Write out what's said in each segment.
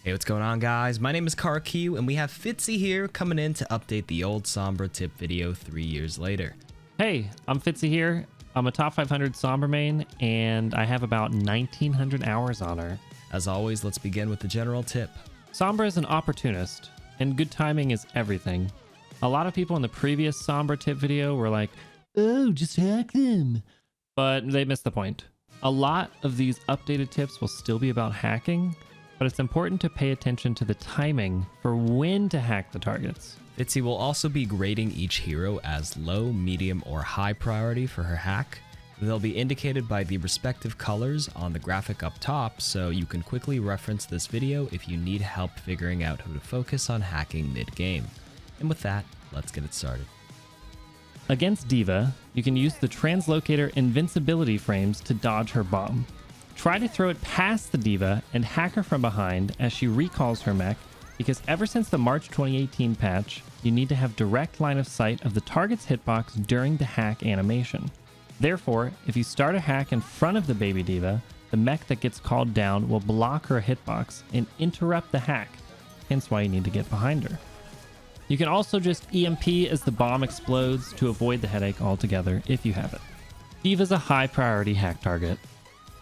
Hey, what's going on, guys? My name is KarQ, and we have Fitzyhere coming in to update the old Sombra tip video 3 years later. Hey, I'm Fitzyhere. I'm a top 500 Sombra main, and I have about 1900 hours on her. As always, let's begin with the general tip. Sombra is an opportunist, and good timing is everything. A lot of people in the previous Sombra tip video were like, oh, just hack them. But they missed the point. A lot of these updated tips will still be about hacking, but it's important to pay attention to the timing for when to hack the targets. Fitzy will also be grading each hero as low, medium, or high priority for her hack. They'll be indicated by the respective colors on the graphic up top, so you can quickly reference this video if you need help figuring out who to focus on hacking mid-game. And with that, let's get it started. Against Diva, you can use the Translocator invincibility frames to dodge her bomb. Try to throw it past the Diva and hack her from behind as she recalls her mech, because ever since the March 2018 patch, you need to have direct line of sight of the target's hitbox during the hack animation. Therefore, if you start a hack in front of the baby Diva, the mech that gets called down will block her hitbox and interrupt the hack, hence why you need to get behind her. You can also just EMP as the bomb explodes to avoid the headache altogether if you have it. Diva's a high priority hack target.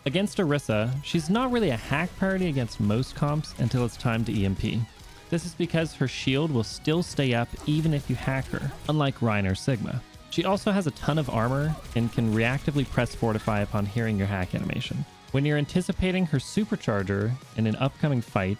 Against Orisa, she's not really a hack priority against most comps until it's time to EMP. This is because her shield will still stay up even if you hack her, unlike Reinhardt or Sigma. She also has a ton of armor and can reactively press fortify upon hearing your hack animation. When you're anticipating her supercharger in an upcoming fight,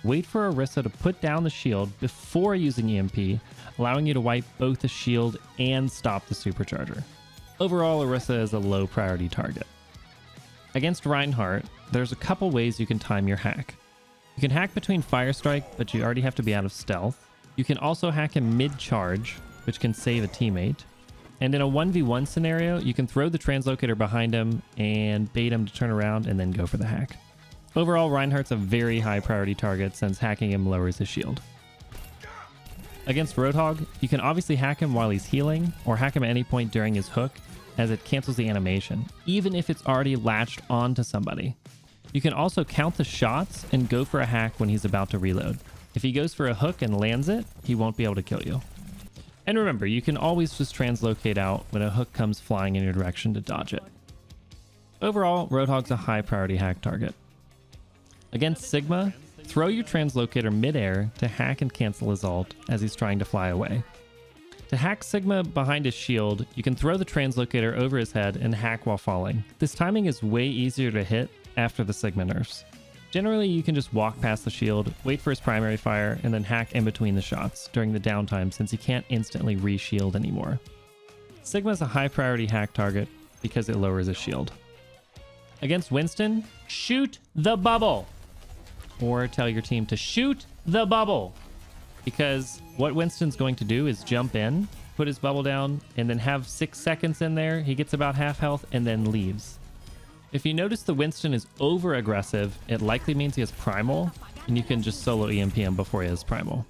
wait for Orisa to put down the shield before using EMP, allowing you to wipe both the shield and stop the supercharger. Overall, Orisa is a low priority target. Against Reinhardt, there's a couple ways you can time your hack. You can hack between Fire Strike, but you already have to be out of stealth. You can also hack him mid-charge, which can save a teammate. And in a 1v1 scenario, you can throw the Translocator behind him and bait him to turn around and then go for the hack. Overall, Reinhardt's a very high priority target since hacking him lowers his shield. Against Roadhog, you can obviously hack him while he's healing, or hack him at any point during his hook, as it cancels the animation, even if it's already latched onto somebody. You can also count the shots and go for a hack when he's about to reload. If he goes for a hook and lands it, he won't be able to kill you. And remember, you can always just translocate out when a hook comes flying in your direction to dodge it. Overall, Roadhog's a high priority hack target. Against Sigma, throw your translocator midair to hack and cancel his ult as he's trying to fly away. To hack Sigma behind his shield, you can throw the translocator over his head and hack while falling. This timing is way easier to hit after the Sigma nerfs. Generally, you can just walk past the shield, wait for his primary fire, and then hack in between the shots during the downtime since he can't instantly re-shield anymore. Sigma is a high priority hack target because it lowers his shield. Against Winston, shoot the bubble! Or tell your team to shoot the bubble! Because what Winston's going to do is jump in, put his bubble down, and then have 6 seconds in there. He gets about half health and then leaves. If you notice the Winston is over aggressive, it likely means he has primal, and you can just solo EMP him before he has primal.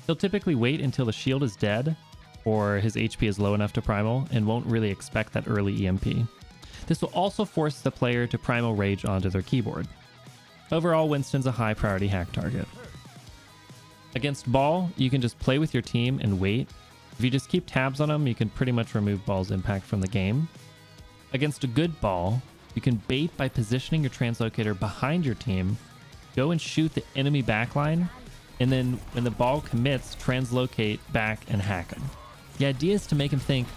He'll typically wait until the shield is dead, or his HP is low enough to primal, and won't really expect that early EMP. This will also force the player to primal rage onto their keyboard. Overall, Winston's a high priority hack target. Against Ball, you can just play with your team and wait. If you just keep tabs on him, you can pretty much remove Ball's impact from the game. Against a good Ball, you can bait by positioning your translocator behind your team, go and shoot the enemy backline, and then when the Ball commits, translocate back and hack him. The idea is to make him think,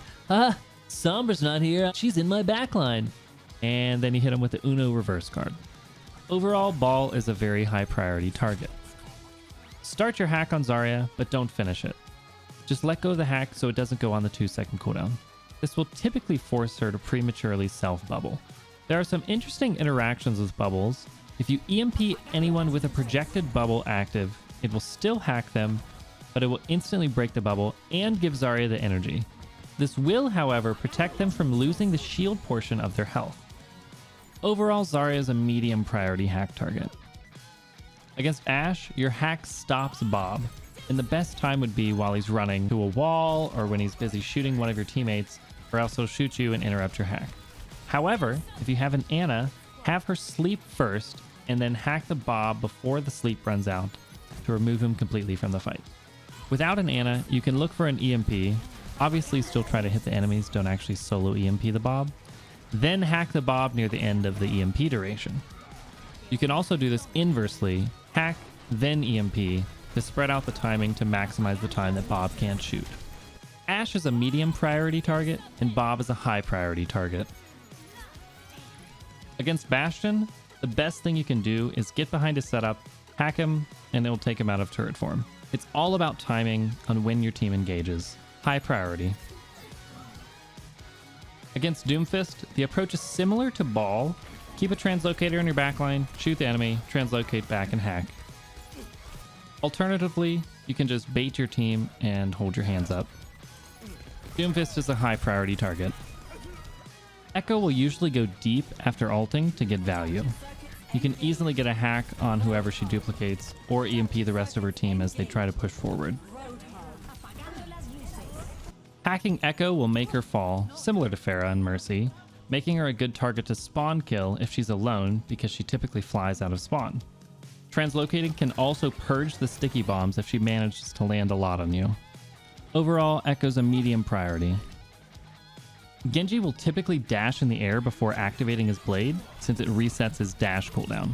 Sombra's not here, she's in my backline. And then you hit him with the Uno reverse card. Overall, Ball is a very high priority target. Start your hack on Zarya, but don't finish it. Just let go of the hack so it doesn't go on the 2-second cooldown. This will typically force her to prematurely self-bubble. There are some interesting interactions with bubbles. If you EMP anyone with a projected bubble active, it will still hack them, but it will instantly break the bubble and give Zarya the energy. This will, however, protect them from losing the shield portion of their health. Overall, Zarya is a medium priority hack target. Against Ashe, your hack stops Bob, and the best time would be while he's running to a wall or when he's busy shooting one of your teammates, or else he'll shoot you and interrupt your hack. However, if you have an Ana, have her sleep first, and then hack the Bob before the sleep runs out to remove him completely from the fight. Without an Ana, you can look for an EMP, obviously still try to hit the enemies, don't actually solo EMP the Bob, then hack the Bob near the end of the EMP duration. You can also do this inversely, hack, then EMP, to spread out the timing to maximize the time that Bob can't shoot. Ashe is a medium priority target, and Bob is a high priority target. Against Bastion, the best thing you can do is get behind his setup, hack him, and it'll take him out of turret form. It's all about timing on when your team engages. High priority. Against Doomfist, the approach is similar to Ball. Keep a translocator in your backline, shoot the enemy, translocate back, and hack. Alternatively, you can just bait your team and hold your hands up. Doomfist is a high priority target. Echo will usually go deep after ulting to get value. You can easily get a hack on whoever she duplicates, or EMP the rest of her team as they try to push forward. Hacking Echo will make her fall, similar to Pharah and Mercy, making her a good target to spawn kill if she's alone because she typically flies out of spawn. Translocating can also purge the sticky bombs if she manages to land a lot on you. Overall, Echo's a medium priority. Genji will typically dash in the air before activating his blade, since it resets his dash cooldown.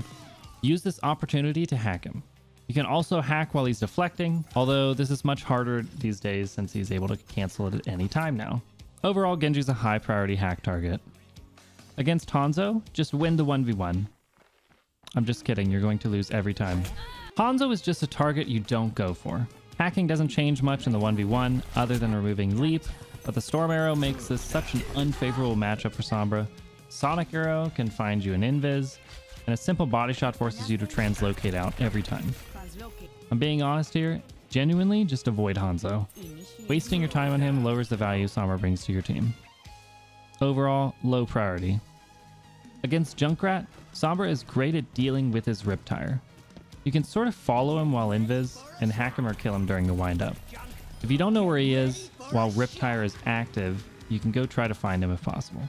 Use this opportunity to hack him. You can also hack while he's deflecting, although this is much harder these days since he's able to cancel it at any time now. Overall, Genji's a high priority hack target. Against Hanzo, just win the 1v1. I'm just kidding, you're going to lose every time. Hanzo is just a target you don't go for. Hacking doesn't change much in the 1v1 other than removing leap, but the Storm Arrow makes this such an unfavorable matchup for Sombra. Sonic Arrow can find you an invis, and a simple body shot forces you to translocate out every time. I'm being honest here, genuinely just avoid Hanzo. Wasting your time on him lowers the value Sombra brings to your team. Overall, low priority. Against Junkrat, Sombra is great at dealing with his Riptire. You can sort of follow him while invis, and hack him or kill him during the windup. If you don't know where he is, while Riptire is active, you can go try to find him if possible.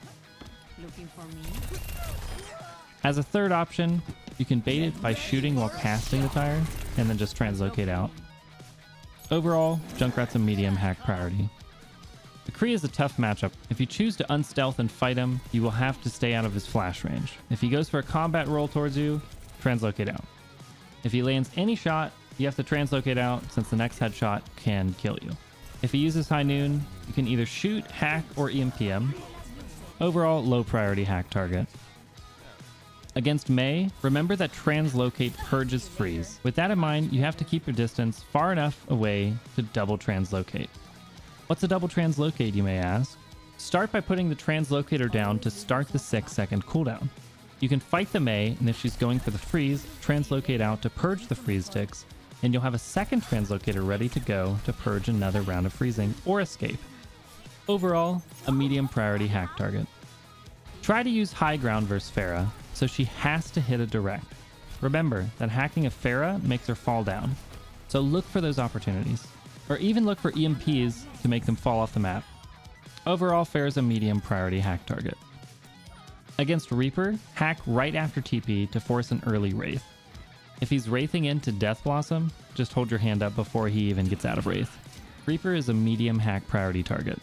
As a third option, you can bait it by shooting while casting the tire, and then just translocate out. Overall, Junkrat's a medium hack priority. McCree is a tough matchup. If you choose to unstealth and fight him, you will have to stay out of his flash range. If he goes for a combat roll towards you, translocate out. If he lands any shot, you have to translocate out since the next headshot can kill you. If he uses High Noon, you can either shoot, hack, or EMP him. Overall, low priority hack target. Against Mei, remember that translocate purges freeze. With that in mind, you have to keep your distance far enough away to double translocate. What's a double translocate, you may ask? Start by putting the translocator down to start the 6-second cooldown. You can fight the Mei, and if she's going for the freeze, translocate out to purge the freeze ticks, and you'll have a second translocator ready to go to purge another round of freezing or escape. Overall, a medium priority hack target. Try to use high ground versus Pharah, so she has to hit a direct. Remember that hacking a Pharah makes her fall down, so look for those opportunities. Or even look for EMPs to make them fall off the map. Overall, Pharah's a medium priority hack target. Against Reaper, hack right after TP to force an early Wraith. If he's Wraithing into Death Blossom, just hold your hand up before he even gets out of Wraith. Reaper is a medium hack priority target.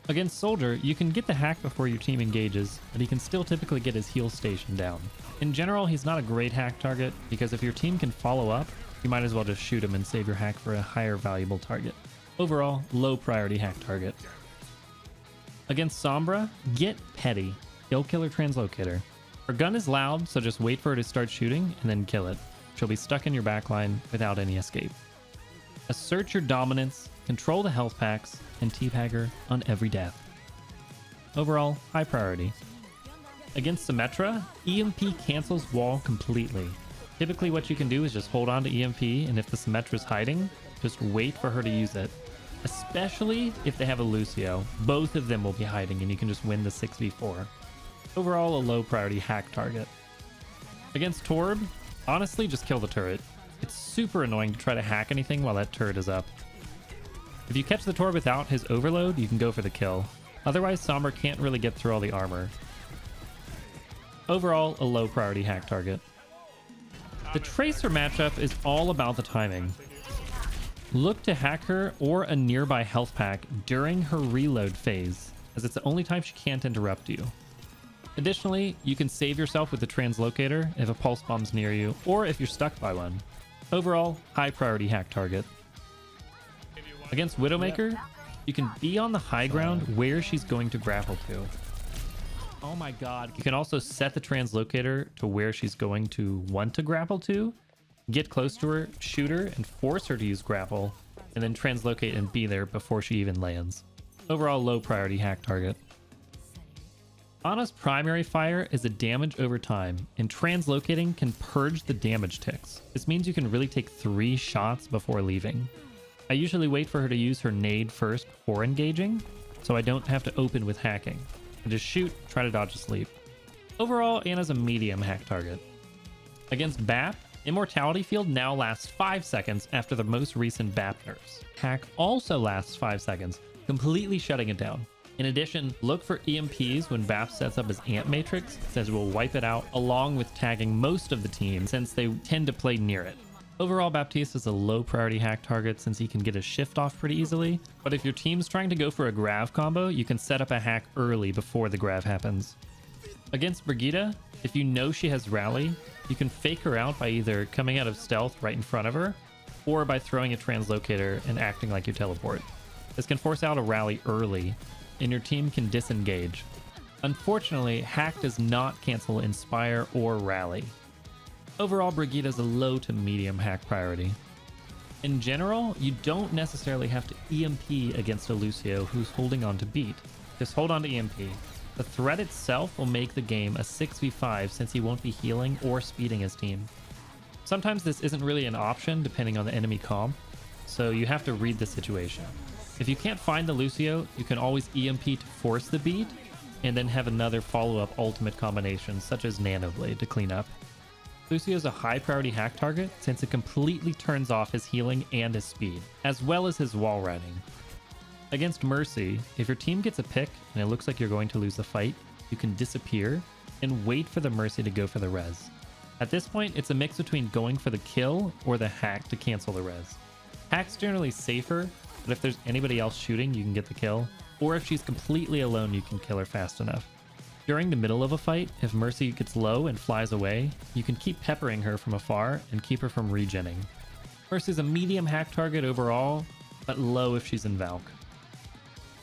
Against Soldier, you can get the hack before your team engages, but he can still typically get his heal station down. In general, he's not a great hack target, because if your team can follow up, you might as well just shoot him and save your hack for a higher valuable target. Overall, low priority hack target. Against Sombra, get petty. Kill Killer Translocator. Her gun is loud, so just wait for her to start shooting and then kill it. She'll be stuck in your backline without any escape. Assert your dominance, control the health packs, and teabag her on every death. Overall, high priority. Against Symmetra, EMP cancels wall completely. Typically what you can do is just hold on to EMP, and if the Symmetra's hiding, just wait for her to use it. Especially if they have a Lucio. Both of them will be hiding and you can just win the 6v4. Overall, a low priority hack target. Against Torb, honestly just kill the turret. It's super annoying to try to hack anything while that turret is up. If you catch the Torb without his overload, you can go for the kill. Otherwise, Sombra can't really get through all the armor. Overall, a low priority hack target. The Tracer matchup is all about the timing. Look to hack her or a nearby health pack during her reload phase, as it's the only time she can't interrupt you. Additionally, you can save yourself with the translocator if a pulse bomb's near you, or if you're stuck by one. Overall, high priority hack target. Against Widowmaker, you can be on the high ground where she's going to grapple to. Oh my god. You can also set the translocator to where she's going to want to grapple to, get close to her, shoot her, and force her to use grapple, and then translocate and be there before she even lands. Overall, low priority hack target. Ana's primary fire is a damage over time, and translocating can purge the damage ticks. This means you can really take 3 shots before leaving. I usually wait for her to use her nade first before engaging, so I don't have to open with hacking. I just shoot, try to dodge asleep. Overall, Ana's a medium hack target. Against BAP, Immortality Field now lasts 5 seconds after the most recent BAP nerfs. Hack also lasts 5 seconds, completely shutting it down. In addition, look for EMPs when BAP sets up his Ant Matrix, since it will wipe it out, along with tagging most of the team since they tend to play near it. Overall, Baptiste is a low priority hack target since he can get his shift off pretty easily, but if your team's trying to go for a grav combo, you can set up a hack early before the grav happens. Against Brigitte, if you know she has rally, you can fake her out by either coming out of stealth right in front of her, or by throwing a translocator and acting like you teleport. This can force out a rally early, and your team can disengage. Unfortunately, hack does not cancel Inspire or Rally. Overall, Brigitte is a low to medium hack priority. In general, you don't necessarily have to EMP against a Lucio who's holding on to beat. Just hold on to EMP. The threat itself will make the game a 6v5 since he won't be healing or speeding his team. Sometimes this isn't really an option depending on the enemy comp, so you have to read the situation. If you can't find the Lucio, you can always EMP to force the beat, and then have another follow-up ultimate combination such as Nanoblade to clean up. Lucio is a high priority hack target since it completely turns off his healing and his speed, as well as his wall riding. Against Mercy, if your team gets a pick and it looks like you're going to lose the fight, you can disappear and wait for the Mercy to go for the res. At this point, it's a mix between going for the kill or the hack to cancel the res. Hack's generally safer, but if there's anybody else shooting, you can get the kill, or if she's completely alone, you can kill her fast enough. During the middle of a fight, if Mercy gets low and flies away, you can keep peppering her from afar and keep her from regenning. Mercy's a medium hack target overall, but low if she's in Valk.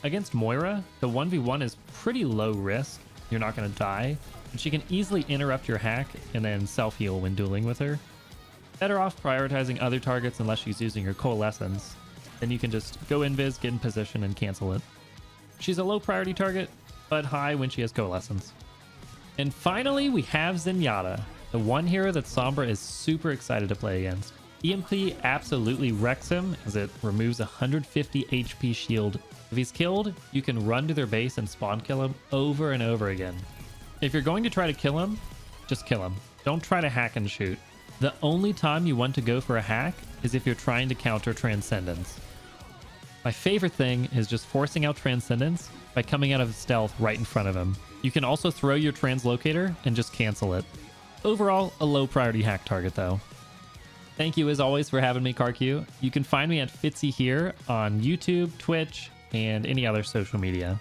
Against Moira, the 1v1 is pretty low risk, you're not going to die, and she can easily interrupt your hack and then self-heal when dueling with her. Better off prioritizing other targets unless she's using her Coalescence, then you can just go invis, get in position, and cancel it. She's a low priority target, but high when she has Coalescence. And finally, we have Zenyatta, the one hero that Sombra is super excited to play against. EMP absolutely wrecks him as it removes 150 HP shield. If he's killed, you can run to their base and spawn kill him over and over again. If you're going to try to kill him, just kill him. Don't try to hack and shoot. The only time you want to go for a hack is if you're trying to counter Transcendence. My favorite thing is just forcing out Transcendence by coming out of stealth right in front of him. You can also throw your Translocator and just cancel it. Overall, a low priority hack target though. Thank you as always for having me, KarQ. You can find me at Fitzyhere on YouTube, Twitch, and any other social media.